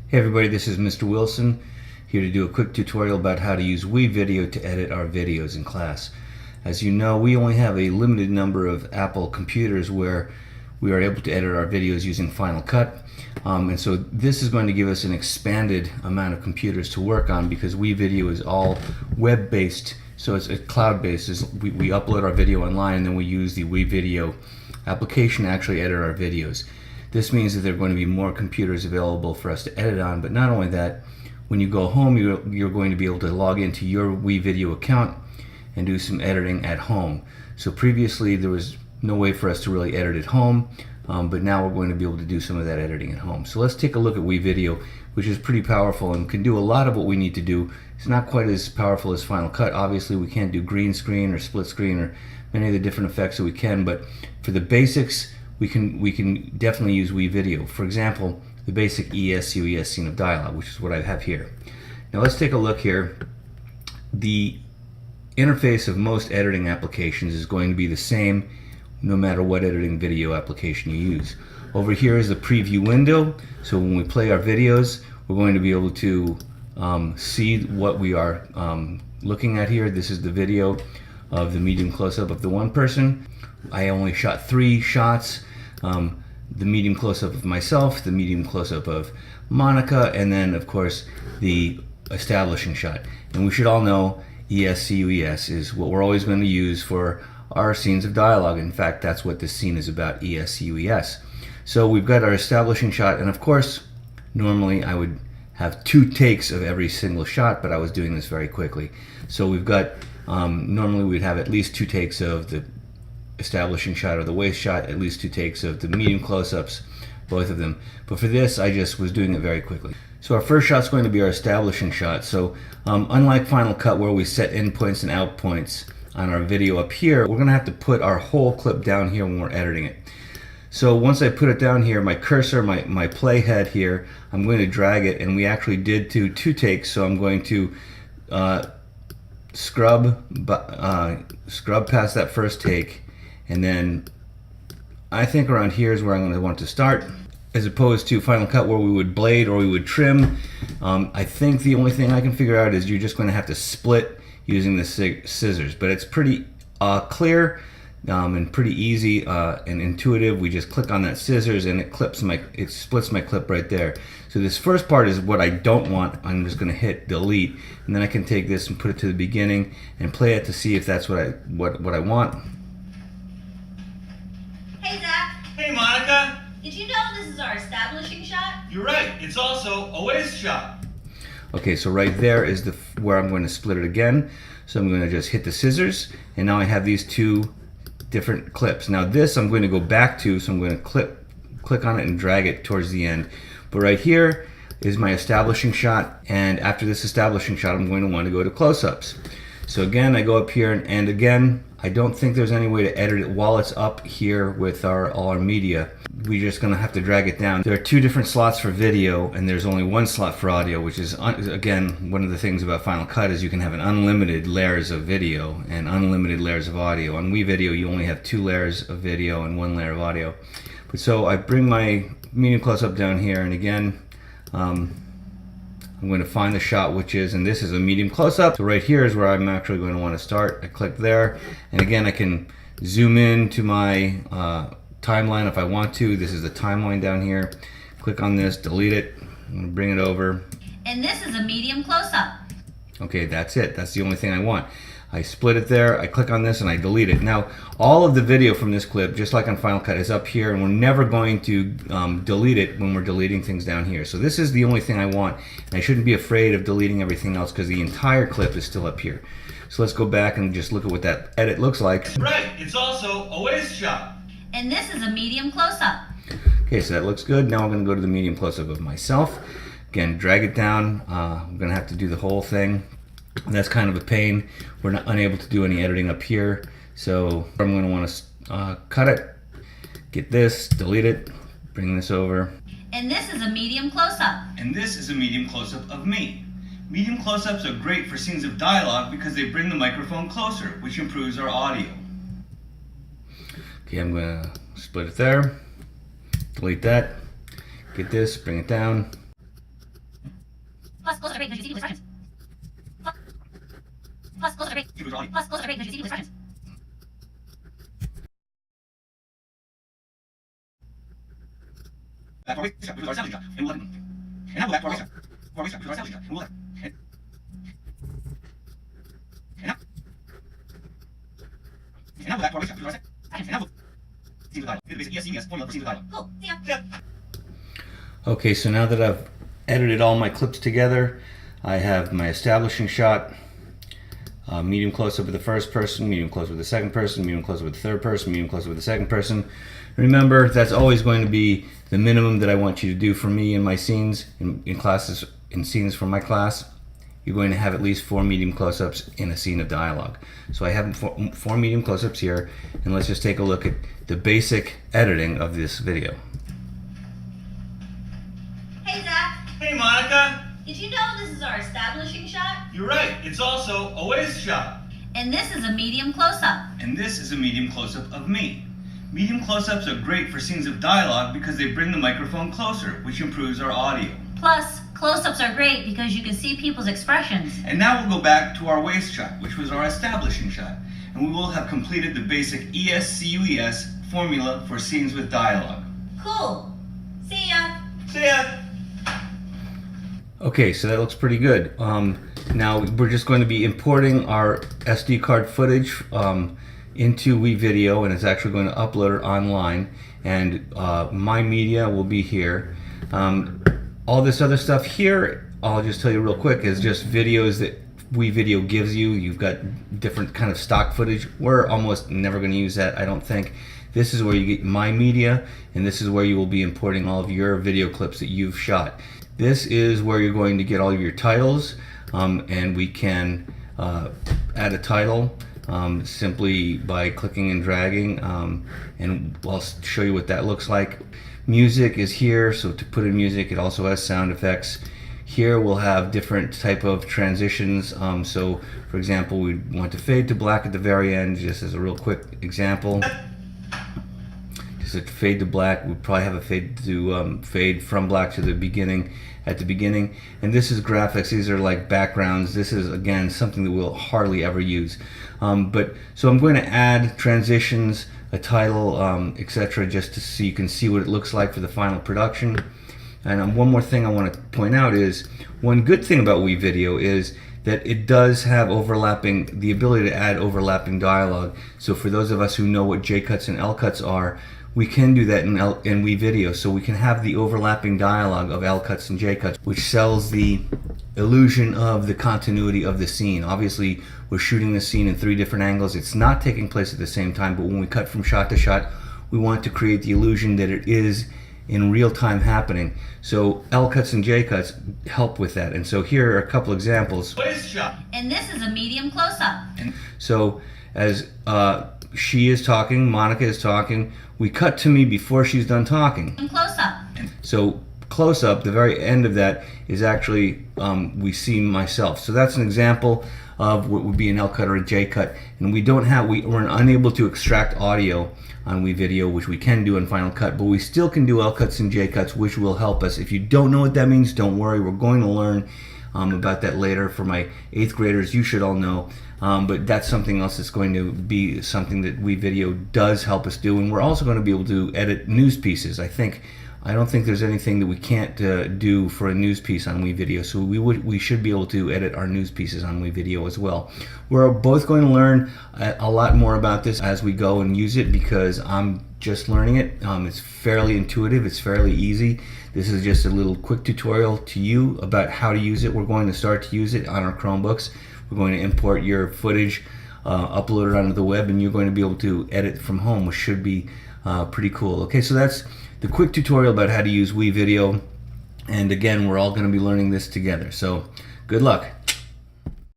Hey everybody, this is Mr. Wilson, here to do a quick tutorial about how to use WeVideo to edit our videos in class. As you know, we only have a limited number of Apple computers where we are able to edit our videos using Final Cut. And so this is going to give us an expanded amount of computers to work on because WeVideo is all web-based, so it's cloud-based. We upload our video online and then we use the WeVideo application to actually edit our videos. This means that there are going to be more computers available for us to edit on, but not only that, when you go home, you're going to be able to log into your WeVideo account and do some editing at home. So previously there was no way for us to really edit at home, but now we're going to be able to do some of that editing at home. So let's take a look at WeVideo, which is pretty powerful and can do a lot of what we need to do. It's not quite as powerful as Final Cut. Obviously we can't do green screen or split screen or many of the different effects that we can, but for the basics, we can definitely use WeVideo. For example, the basic ESUES scene of dialogue, which is what I have here. Now let's take a look here. The interface of most editing applications is going to be the same no matter what editing video application you use. Over here is the preview window, so when we play our videos, we're going to be able to see what we are looking at here. This is the video of the medium close-up of the one person. I only shot 3 shots. The medium close-up of myself, the medium close-up of Monica, and then of course the establishing shot. And we should all know ESCUES is what we're always going to use for our scenes of dialogue. In fact, that's what this scene is about, ESCUES. So we've got our establishing shot, and of course normally I would have 2 takes of every single shot, but I was doing this very quickly. So we've got normally we'd have at least 2 takes of the establishing shot or the waist shot, at least 2 takes of the medium close-ups, both of them. But for this, I just was doing it very quickly. So our first shot is going to be our establishing shot. So unlike Final Cut where we set in points and out points on our video up here, we're going to have to put our whole clip down here when we're editing it. So once I put it down here, my cursor, my playhead here, I'm going to drag it, and we actually did do 2 takes, so I'm going to scrub past that first take, and then I think around here is where I'm going to want to start, as opposed to Final Cut where we would blade or we would trim. I think the only thing I can figure out is you're just going to have to split using the scissors, but it's pretty clear and pretty easy and intuitive. We just click on that scissors and it splits my clip right there. So this first part is what I don't want. I'm just going to hit delete, and then I can take this and put it to the beginning and play it to see if that's what I want. Hey Zach. Hey Monica. Did you know this is our establishing shot? You're right, it's also a waist shot. Okay, so right there is where I'm going to split it again. So I'm going to just hit the scissors, and now I have these 2 different clips. Now this I'm going to go back to, so I'm going to click on it and drag it towards the end. But right here is my establishing shot, and after this establishing shot I'm going to want to go to close-ups. So again, I go up here, and again, I don't think there's any way to edit it while it's up here with all our media. We're just going to have to drag it down. There are 2 different slots for video, and there's only 1 slot for audio, which is, again, one of the things about Final Cut is you can have an unlimited layers of video and unlimited layers of audio. On WeVideo, you only have 2 layers of video and 1 layer of audio. But so I bring my medium close-up down here, and again, I'm going to find the shot, which is, and this is a medium close-up. So right here is where I'm actually going to want to start. I click there, and again I can zoom in to my timeline if I want to. This is the timeline down here. Click on this, delete it, I'm going to bring it over. And this is a medium close-up. Okay, that's it. That's the only thing I want. I split it there, I click on this, and I delete it. Now, all of the video from this clip, just like on Final Cut, is up here, and we're never going to delete it when we're deleting things down here. So this is the only thing I want, and I shouldn't be afraid of deleting everything else because the entire clip is still up here. So let's go back and just look at what that edit looks like. Right, it's also a waist shot. And this is a medium close-up. Okay, so that looks good. Now I'm going to go to the medium close-up of myself. Again, drag it down. I'm going to have to do the whole thing. And that's kind of a pain. We're not unable to do any editing up here. So I'm going to want to cut it, get this, delete it, bring this over. And this is a medium close-up. And this is a medium close-up of me. Medium close-ups are great for scenes of dialogue because they bring the microphone closer, which improves our audio. Okay, I'm going to split it there, delete that, get this, bring it down. Plus, closeups are great because you see people's expressions. Plus, closeups are great. Plus, closeups are great because you see people's expressions. Back to our waist shot, which is our establishing shot, and we'll let them. And now go back to our waist shot. Our waist shot, which is our establishing shot, and we'll let them. And now go back to our waist shot, which is our and now we'll scenes with dialogue. The basic ES formula for scenes with dialogue. Cool. See ya. Yeah. Okay, so now that I've edited all my clips together, I have my establishing shot, medium close-up with the first person, medium close-up with the second person, medium close-up with the third person, medium close-up with the second person. Remember, that's always going to be the minimum that I want you to do for me in my scenes, in classes, in scenes for my class. You're going to have at least 4 medium close-ups in a scene of dialogue. So I have four medium close-ups here, and let's just take a look at the basic editing of this video. Hey, Zach. Hey, Monica. Did you know this is our establishing shot? You're right. It's also a waist shot. And this is a medium close-up. And this is a medium close-up of me. Medium close-ups are great for scenes of dialogue because they bring the microphone closer, which improves our audio. Plus, close-ups are great because you can see people's expressions. And now we'll go back to our waist shot, which was our establishing shot. And we will have completed the basic ESCUES formula for scenes with dialogue. Cool. See ya. See ya! Okay, so that looks pretty good. Now we're just going to be importing our SD card footage into WeVideo, and it's actually going to upload it online. And my media will be here. All this other stuff here, I'll just tell you real quick, is just videos that WeVideo gives you. You've got different kind of stock footage. We're almost never going to use that, I don't think. This is where you get my media, and this is where you will be importing all of your video clips that you've shot. This is where you're going to get all of your titles, and we can add a title simply by clicking and dragging, and I'll show you what that looks like. Music is here, so to put in music, it also has sound effects. Here we'll have different type of transitions. So for example, we want to fade to black at the very end, just as a real quick example. Just a fade to black. We probably have a fade to fade from black to the beginning at the beginning. And this is graphics. These are like backgrounds. This is again something that we'll hardly ever use. But so I'm going to add transitions, a title, etc., just to see you can see what it looks like for the final production. And one more thing I want to point out is one good thing about WeVideo is that it does have overlapping, the ability to add overlapping dialogue. So for those of us who know what J cuts and L cuts are, we can do that in WeVideo. So we can have the overlapping dialogue of L cuts and J cuts, which sells the illusion of the continuity of the scene. Obviously, we're shooting the scene in 3 different angles. It's not taking place at the same time, but when we cut from shot to shot, we want to create the illusion that it is in real time happening. So L cuts and J cuts help with that. And so here are a couple examples. Waist shot. And this is a medium close-up. So as she is talking, Monica is talking, we cut to me before she's done talking. Close-up. So close up, the very end of that is actually we see myself. So that's an example of what would be an L cut or a J cut, and we're unable to extract audio on WeVideo, which we can do in Final Cut, but we still can do L cuts and J cuts, which will help us. If you don't know what that means, don't worry. We're going to learn about that later. For my 8th graders, you should all know. But that's something else that's going to be something that WeVideo does help us do, and we're also going to be able to edit news pieces. I don't think there's anything that we can't do for a news piece on WeVideo, so we should be able to edit our news pieces on WeVideo as well. We're both going to learn a lot more about this as we go and use it, because I'm just learning it. It's fairly intuitive, it's fairly easy. This is just a little quick tutorial to you about how to use it. We're going to start to use it on our Chromebooks. We're going to import your footage, upload it onto the web, and you're going to be able to edit from home, which should be pretty cool. Okay, so that's the quick tutorial about how to use WeVideo, and again, we're all going to be learning this together. So good luck.